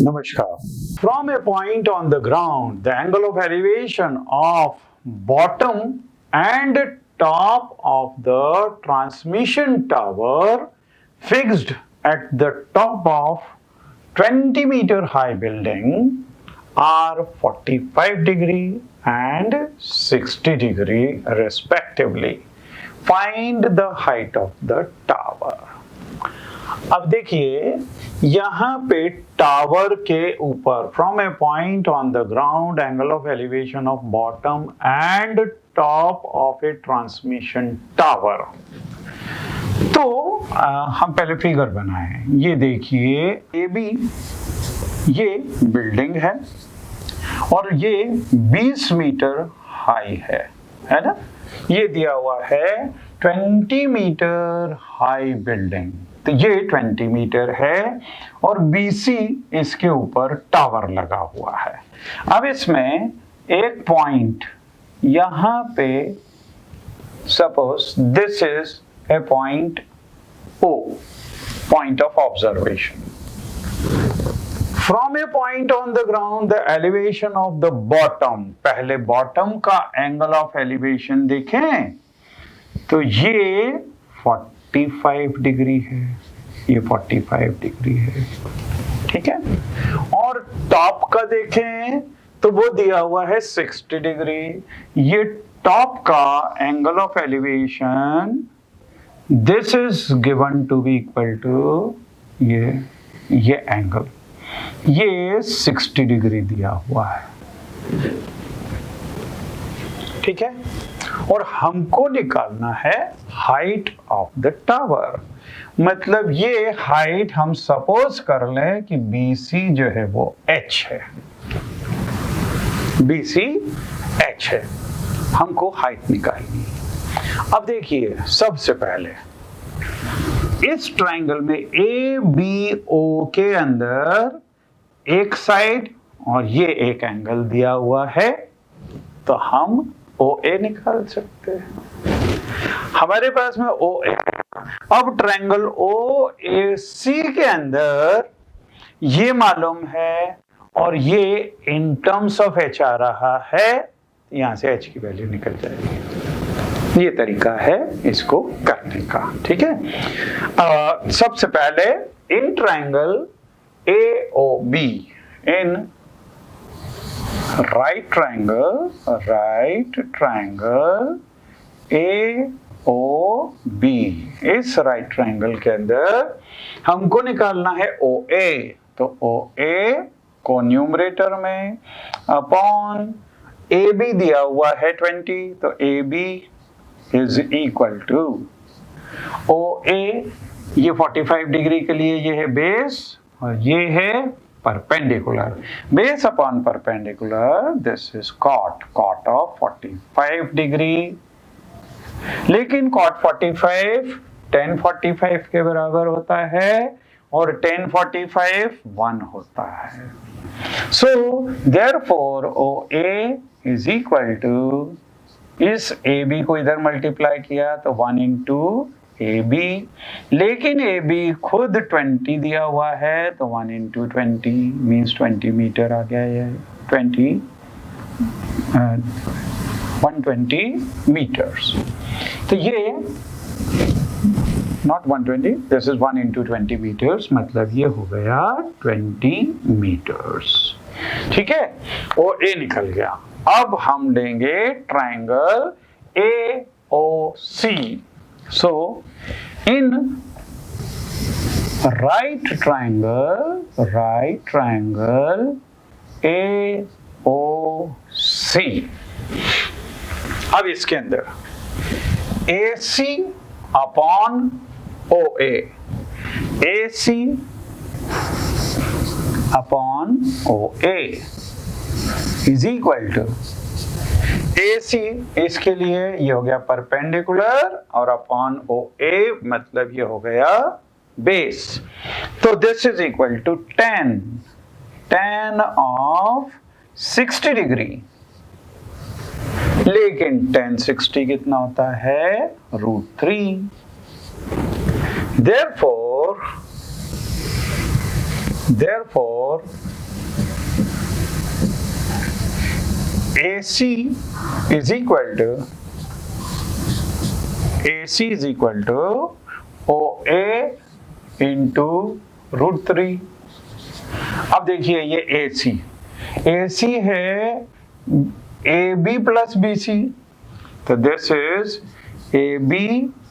Namaskar. From a point on the ground, the angle of elevation of bottom and top of the transmission tower fixed at the top of 20-meter high building are 45 degree and 60 degree respectively. Find the height of the tower. अब देखिए यहाँ पे tower के ऊपर from A point on the ground angle of elevation of bottom and top of A transmission tower. तो हम पहले figure बनाए। ये देखिए ए बी ये बिल्डिंग है और ये 20 मीटर हाई है ना। ये दिया हुआ है 20 मीटर हाई बिल्डिंग, तो ये 20 मीटर है और BC इसके ऊपर टावर लगा हुआ है। अब इसमें एक पॉइंट यहां पे, suppose this is a point O, point of observation. From A point on the ground the elevation of the bottom, पहले बॉटम का एंगल ऑफ एलिवेशन देखें तो ये 45 डिग्री है, ये 45 डिग्री है, ठीक है। और टॉप का देखें तो वो दिया हुआ है 60 डिग्री। ये टॉप का angle of elevation this is given to be equal to ये एंगल, ये 60 डिग्री दिया हुआ है, ठीक है। और हमको निकालना है हाइट ऑफ द टावर। मतलब ये हाइट हम सपोज कर लें कि BC जो है वो H है, BC H है, हमको हाइट निकालनी। अब देखिए सबसे पहले इस ट्रायंगल में ABO के अंदर एक साइड और ये एक एंगल दिया हुआ है, तो हम OA निकाल सकते हैं। हमारे पास में OA। अब ट्रायंगल OAC के अंदर ये मालूम है और ये इन टर्म्स ऑफ H आ रहा है, यहां से H की वैल्यू निकल जाएगी। ये तरीका है इसको करने का, ठीक है। सबसे पहले in triangle AOB, in right triangle AOB, इस राइट ट्रायंगल के अंदर हमको निकालना है OA। तो OA को न्यूमरेटर में अपॉन AB दिया हुआ है 20, तो AB is equal to OA, ये 45 डिग्री के लिए ये है बेस और ये है perpendicular. Base upon perpendicular this is cot of 45 degree. लेकिन cot 45 tan 45 के बराबर होता है और tan 45 1 होता है। So therefore OA is equal to, इस AB को इधर मल्टीप्लाई किया तो 1 into AB, लेकिन AB खुद 20 दिया हुआ है तो 1 into 20 मीन्स 20 मीटर आ गया है, 120 meters। तो ये not 120, this is 1 into 20 meters, मतलब ये हो गया 20 meters, ठीक है। और A निकल गया। अब हम लेंगे triangle AOC। So in right triangle AOC, अब इसके अंदर AC upon OA, AC upon OA is equal to AC, इसके लिए ये हो गया परपेंडिकुलर और अपॉन OA मतलब ये हो गया बेस। तो this is equal to tan of 60 degree, लेकिन tan 60 कितना होता है √3। Therefore Therefore, AC is equal to OA into √3. अब देखिए ये AC है AB plus BC, तो this is AB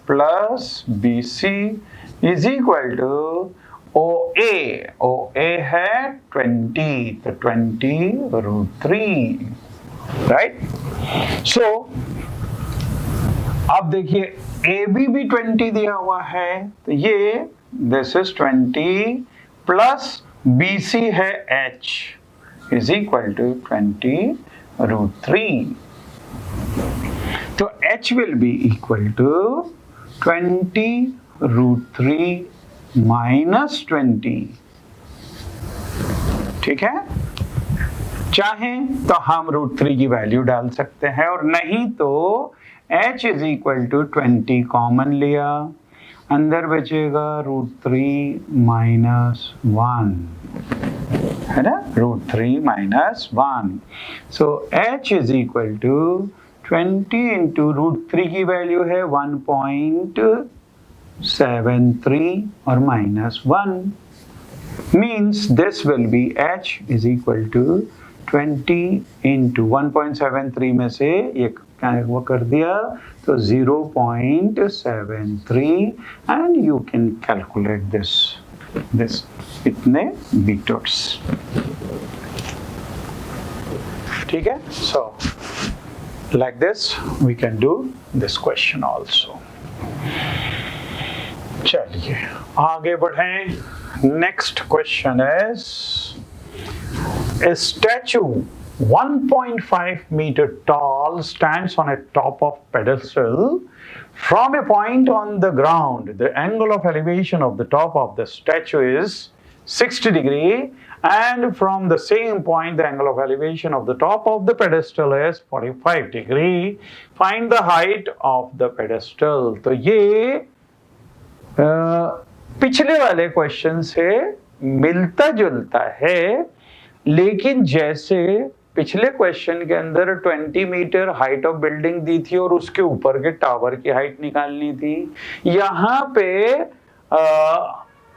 plus BC is equal to OA है 20, तो 20√3, right? So अब देखिए AB भी 20 दिया हुआ है, तो ये this is 20 plus BC है H is equal to 20√3. तो H will be equal to 20√3 minus 20. ठीक है, चाहें तो हम √3 की वैल्यू डाल सकते हैं, और नहीं तो H is equal to 20 common लिया, अंदर बचेगा √3 minus 1, है ना, √3 minus 1. So H is equal to 20 into √3 की वैल्यू है 1.73 और -1 means this will be H is equal to 20 into 1.73 में से ये वो कर दिया तो 0.73 and you can calculate this इतने बीटर्स. ठीक है, so like this we can do this question also. चलिए आगे बढ़ें. Next question is, a statue 1.5 meter tall stands on a top of pedestal. From a point on the ground, the angle of elevation of the top of the statue is 60 degree, and from the same point the angle of elevation of the top of the pedestal is 45 degree. Find the height of the pedestal. तो ये पिछले वाले question से मिलता जुलता है, लेकिन जैसे पिछले क्वेश्चन के अंदर 20 मीटर हाइट ऑफ बिल्डिंग दी थी और उसके ऊपर के टावर की हाइट निकालनी थी, यहाँ पे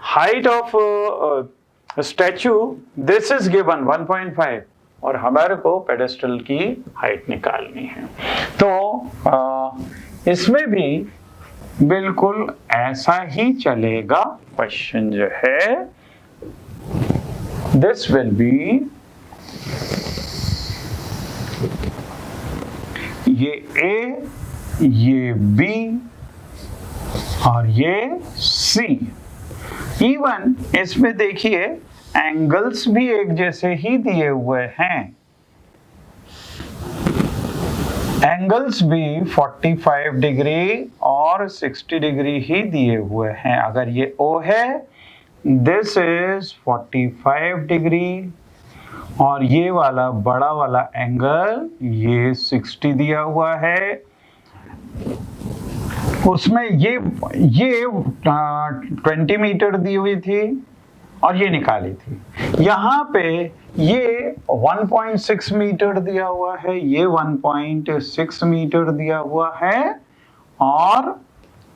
height of statute this is given 1.5 और हमारे को पेडेस्टल की हाइट निकालनी है. तो इसमें भी बिल्कुल ऐसा ही चलेगा. क्वेश्चन जो है दिस विल बी, ये A, ये B और ये C. इवन इसमें देखिए एंगल्स भी एक जैसे ही दिए हुए हैं. एंगल्स भी 45 डिग्री और 60 डिग्री ही दिए हुए हैं. अगर ये O है, दिस इज 45 डिग्री, और ये वाला बड़ा वाला एंगल ये 60 दिया हुआ है. उसमें ये 20 मीटर दी हुई थी और ये निकाली थी. यहाँ पे ये 1.6 मीटर दिया हुआ है, ये 1.6 मीटर दिया हुआ है, और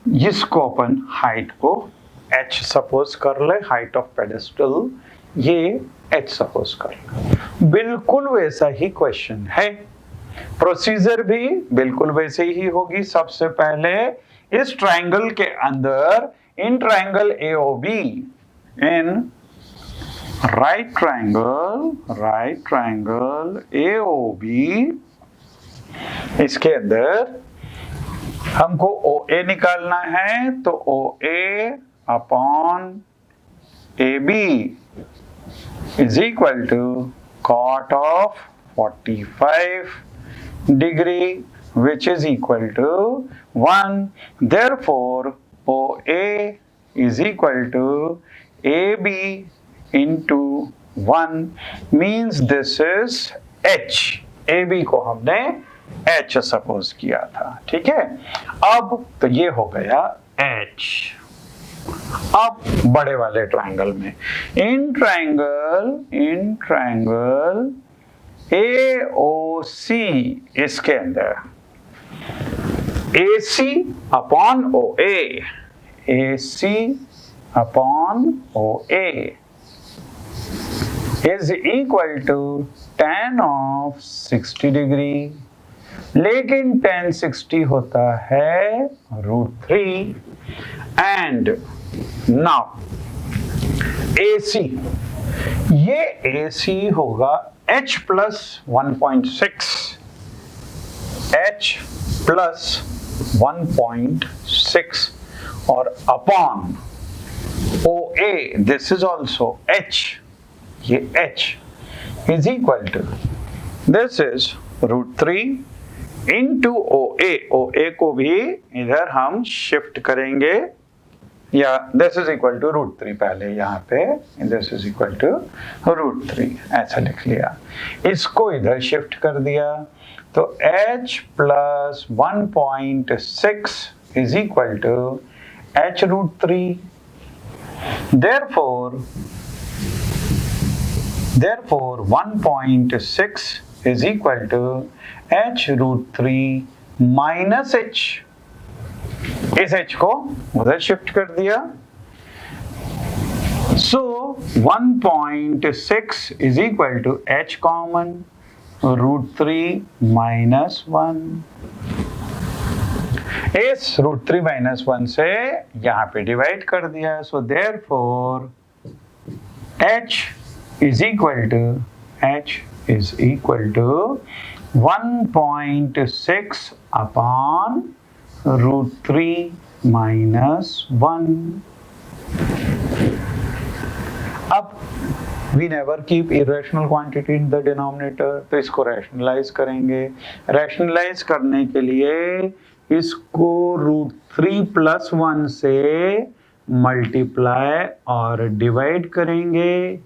इसको अपन हाइट को h सपोज कर ले, हाइट ऑफ पेडेस्टल ये h सपोज कर ले. बिल्कुल वैसा ही क्वेश्चन है. प्रोसीजर भी बिल्कुल वैसे ही होगी. सबसे पहले इस ट्रायंगल के अंदर, in triangle AOB, in right triangle AOB, इसके अंदर हमको OA निकालना है. तो OA upon AB is equal to cot of 45 degree, which is equal to 1. Therefore, OA is equal to AB into 1 means this is H. AB को हमने H suppose किया था. ठीक है, अब तो ये हो गया H. अब बड़े वाले ट्रायंगल में। इन ट्रायंगल AOC इसके अंदर AC upon OA, AC upon OA is equal to tan of 60 degree, लेकिन tan 60 होता है √3 and now AC, ये AC होगा H plus 1.6, H plus 1.6 और upon OA, this is also H, ये H is equal to, this is √3 into OA, OA को भी इधर हम शिफ्ट करेंगे, या this is equal to √3, पहले यहाँ पे this is equal to √3 ऐसा लिख लिया, इसको इधर शिफ्ट कर दिया, तो H plus 1.6 is equal to H √3, therefore 1.6 is equal to H √3 minus H, इस H को उधर शिफ्ट कर दिया, so 1.6 is equal to H common √3 minus 1, इस √3 minus 1 से यहाँ पे डिवाइड कर दिया, so therefore H is equal to 1.6 upon √3 minus 1. अब we never keep irrational quantity in the denominator, तो इसको rationalize करेंगे, rationalize करने के लिए इसको √3 plus 1 से मल्टीप्लाई और डिवाइड करेंगे,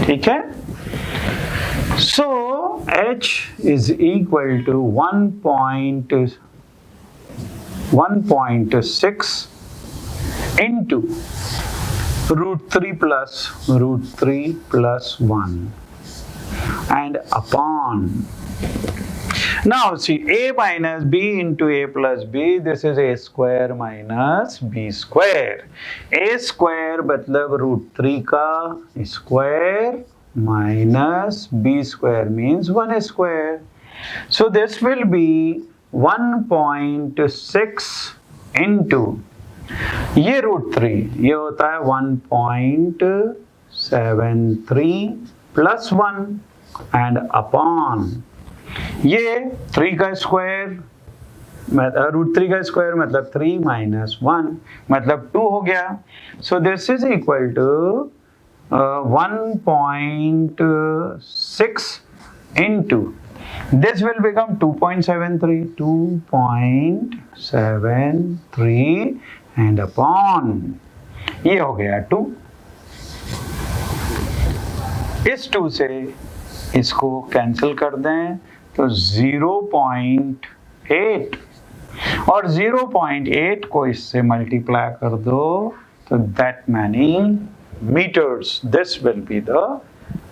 ठीक है। So H is equal to 1.6 into √3 plus 1 and upon, now see A minus B into A plus B, this is A square minus B square, A square मतलब √3 का square minus B square means 1 square, so this will be 1.6 into ये √3, ये होता है 1.73 plus 1 and upon ये 3 का square, √3 का square मतलब 3 minus 1 मतलब 2 हो गया, so this is equal to 1.6 into, this will become 2.73 and upon ये हो गया 2, इस 2 से इसको कैंसिल कर दें तो 0.8 और 0.8 को इससे मल्टीप्लाई कर दो तो that many meters, this will be the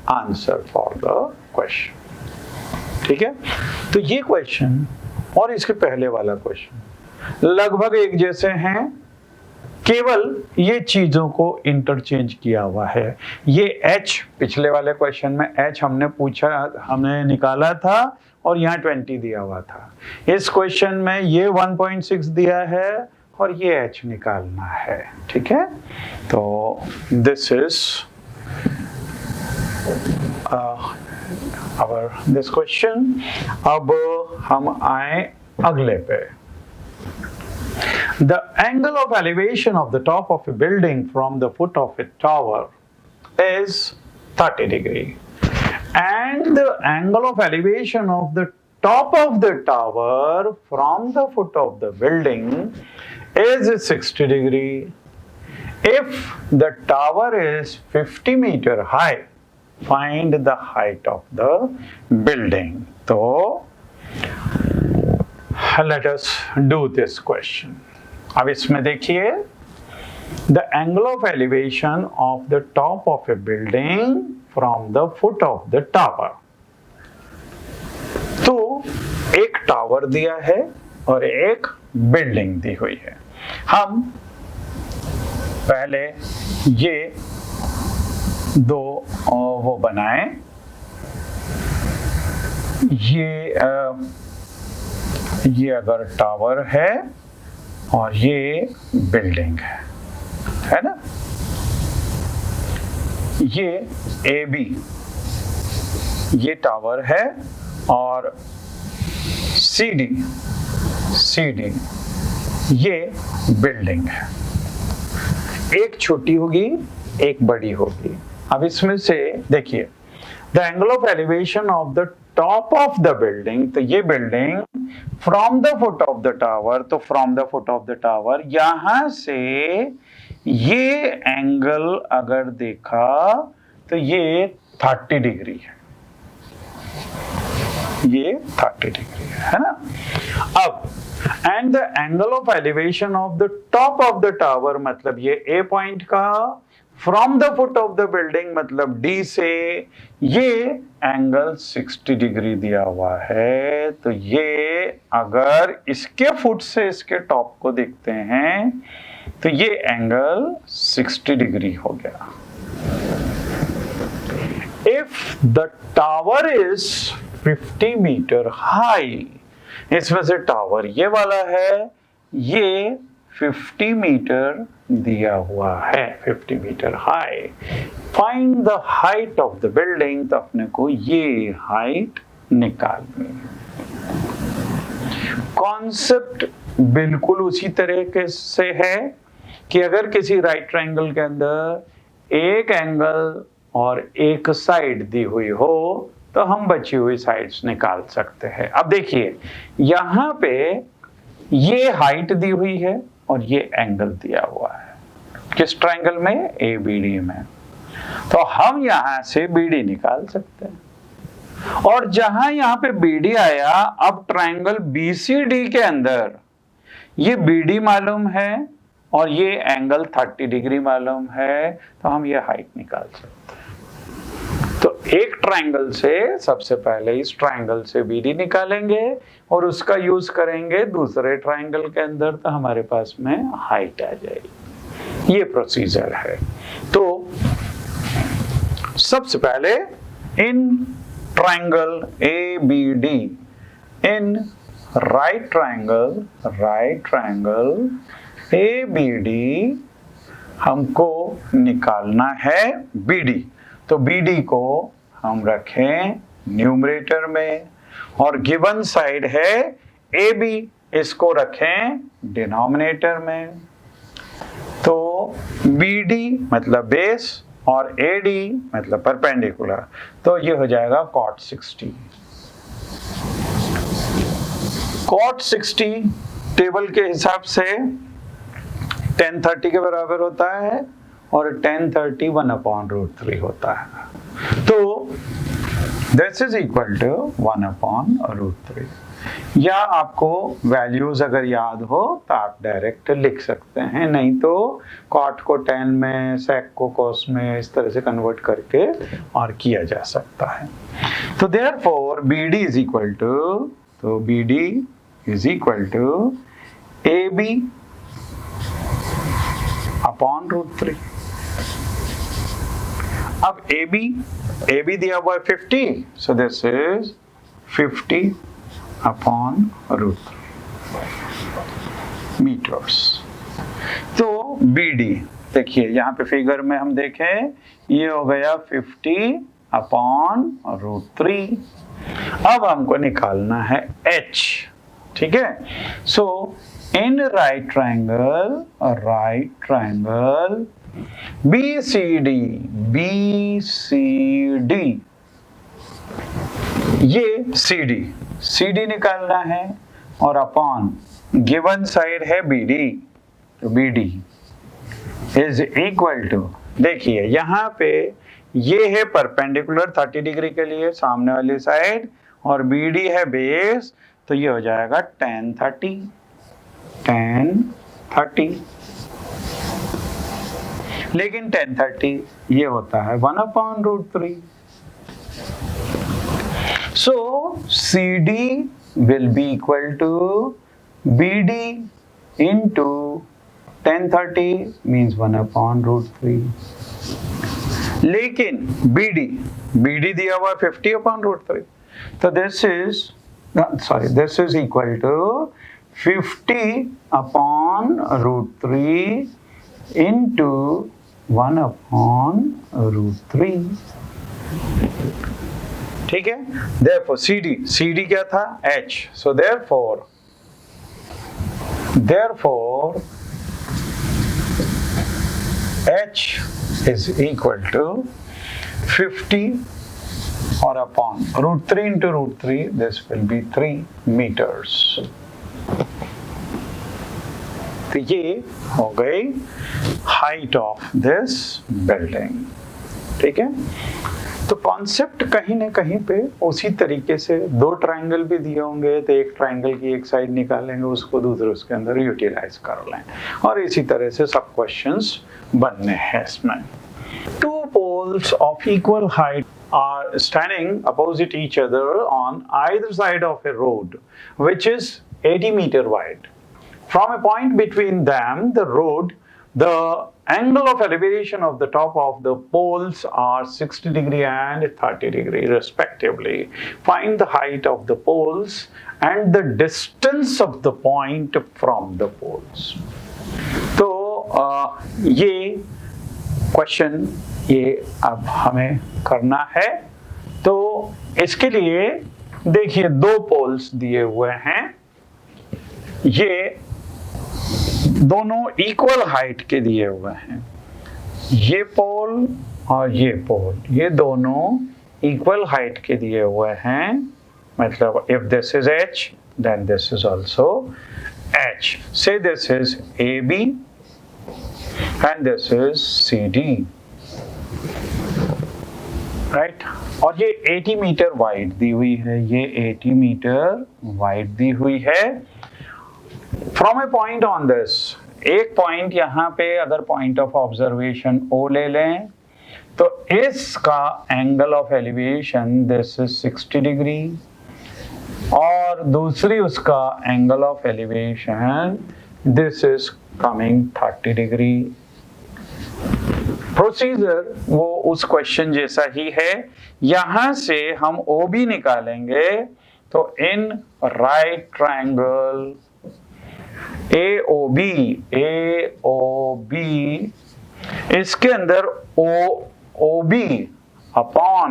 answer for the question, ठीक है। तो ये क्वेश्चन और इसके पहले वाला क्वेश्चन लगभग एक जैसे हैं, केवल ये चीजों को इंटरचेंज किया हुआ है। ये H पिछले वाले क्वेश्चन में H हमने निकाला था और यहाँ 20 दिया हुआ था, इस क्वेश्चन में ये 1.6 दिया है और ये H निकालना है, ठीक है। तो दिस इज दिस क्वेश्चन। अब हम आए अगले पे। The angle of elevation of the top of a building from the foot of a tower is 30 degree, and the angle of elevation of the top of the tower from the foot of the building is 60 degree. If the tower is 50 meter high, find the height of the building. So let us do this question. अब इसमें देखिए the angle of elevation of the top of a building from the foot of the tower. तो एक tower दिया है और एक building दी हुई है। हम पहले ये दो वो बनाए, ये अगर टावर है और ये बिल्डिंग है ना, ये AB ये टावर है और CD ये बिल्डिंग है। एक छोटी होगी एक बड़ी होगी। अब इसमें से देखिए, the angle of elevation of the top of the building, तो ये building from the foot of the tower, तो from the foot of the tower यहां से ये एंगल अगर देखा तो ये 30 डिग्री है, ये 30 डिग्री है ना। अब and the angle of elevation of the top of the tower, मतलब ये A पॉइंट का from the foot of the building मतलब D से ये एंगल 60 डिग्री दिया हुआ है। तो ये अगर इसके फुट से इसके टॉप को देखते हैं तो ये एंगल 60 डिग्री हो गया। If the tower is 50 metre high, इसमें से टावर ये वाला है, ये 50 मीटर दिया हुआ है, 50 metre high. Find the height of the building, तो अपने को ये हाइट निकालनी है। कॉन्सेप्ट बिल्कुल उसी तरीके से है कि अगर किसी राइट ट्रायंगल के अंदर एक एंगल और एक साइड दी हुई हो तो हम बची हुई साइड्स निकाल सकते हैं। अब देखिए यहां पे ये हाइट दी हुई है और ये एंगल दिया हुआ है, किस ट्रायंगल में? ABD में। तो हम यहां से BD निकाल सकते हैं। और जहां यहां पे BD आया, अब ट्रायंगल BCD के अंदर ये BD मालूम है और ये एंगल 30 डिग्री मालूम है, तो हम ये हाइट निकाल सकते हैं। तो एक ट्रायंगल से सबसे पहले इस ट्रायंगल से BD निकालेंगे और उसका यूज करेंगे दूसरे ट्रायंगल के अंदर, तो हमारे पास में हाइट आ जाएगी। ये प्रोसीजर है। तो सबसे पहले in triangle ABD, in right triangle ABD हमको निकालना है BD। तो BD को हम रखें न्यूमरेटर में और गिवन साइड है AB, इसको रखें डिनोमिनेटर में। तो BD मतलब बेस और AD मतलब परपेंडिकुलर, तो ये हो जाएगा cot 60। cot 60 टेबल के हिसाब से tan 30 के बराबर होता है और tan 30 1/√3 होता है। तो दिस इज इक्वल टू 1/√3। या आपको वैल्यूज अगर याद हो तो आप डायरेक्ट लिख सकते हैं, नहीं तो कॉट को tan में, सेक को cos में, इस तरह से कन्वर्ट करके और किया जा सकता है। तो therefore BD is equal to, तो BD is equal to AB upon √3। अब AB दिया हुआ है 50, so this is 50 upon √3 meters। तो BD देखिए यहाँ पे फिगर में हम देखें, ये हो गया 50 upon √3। अब हमको निकालना है H, ठीक है। सो इन राइट ट्रायंगल BCD, ये CD निकालना है और अपॉन गिवन साइड है BD, तो BD इज इक्वल टू, देखिए यहाँ पे ये है परपेंडिकुलर 30 डिग्री के लिए सामने वाली साइड और BD है बेस, तो ये हो जाएगा tan 30। लेकिन 1030 ये होता है 1/√3. So CD will be equal to BD into 1030 means 1/√3. लेकिन BD दिया हुआ 50/√3. तो this is equal to 50/√3 into 1/√3. ठीक है. Therefore CD क्या था? H. So therefore H is equal to 50 or upon √3 into √3. This will be 3 meters. तो ये हो गई हाइट ऑफ दिस बिल्डिंग. ठीक है. तो कॉन्सेप्ट कहीं ना कहीं पे उसी तरीके से दो ट्रायंगल भी दिए होंगे तो एक ट्रायंगल की एक साइड निकालेंगे, उसको दूसरे उसके अंदर यूटिलाइज कर लें, और इसी तरह से सब क्वेश्चंस बनने हैं इसमें. Two poles of equal height are standing opposite each other on either side of a road which is 80 meter wide. From a point between them, the angle of elevation of the top of the poles are 60 degree and 30 degree respectively. Find the height of the poles and the distance of the point from the poles. तो ये question ये अब हमें करना है. तो इसके लिए देखिए दो पोल्स दिए हुए हैं, ये दोनों इक्वल हाइट के दिए हुए हैं. ये पोल और ये पोल, ये दोनों इक्वल हाइट के दिए हुए हैं. मतलब if this is H then this is also H. Say this is AB and this is CD, right? और ये 80 मीटर वाइड दी हुई है, ये 80 मीटर वाइड दी हुई है. From a point on this, एक पॉइंट यहाँ पे अगर पॉइंट ऑफ ऑब्जर्वेशन O ले लें तो इसका angle of elevation this is 60 degree और दूसरी उसका angle of elevation this is coming 30 degree. Procedure वो उस क्वेश्चन जैसा ही है. यहां से हम OB निकालेंगे तो इन राइट ट्रायंगल AOB इसके अंदर OB अपॉन,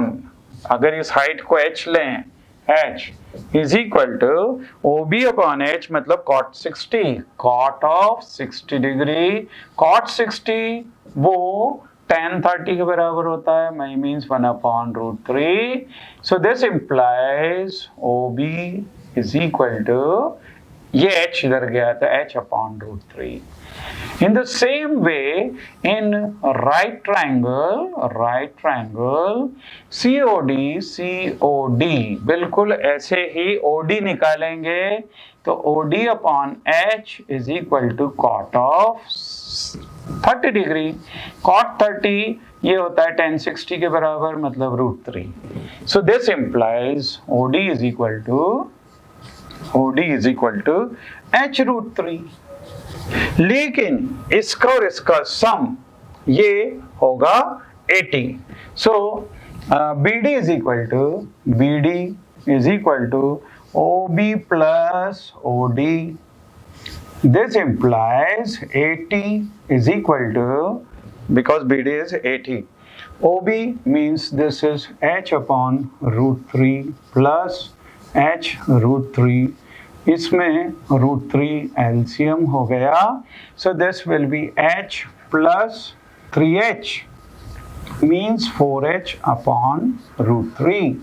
अगर इस हाइट को H लें, H is equal to OB upon H मतलब cot 60, cot of 60 degree. cot 60 वो tan 30 के बराबर होता है, means 1/√3. So this implies OB is equal to, ये H इधर गया था, H/√3. In the same way, in right triangle COD बिल्कुल ऐसे ही OD निकालेंगे तो OD upon H is equal to cot of 30 degree. cot 30 ये होता है tan 60 के बराबर मतलब √3. So this implies OD is equal to H√3. लेकिन इसका और इसका सम ये होगा 80. सो BD is equal to OB plus OD. This implies 80 is equal to, because BD is 80, OB means this is H/√3 plus H√3. इसमें √3 LCM हो गया. So this will be H plus 3H means 4H/√3.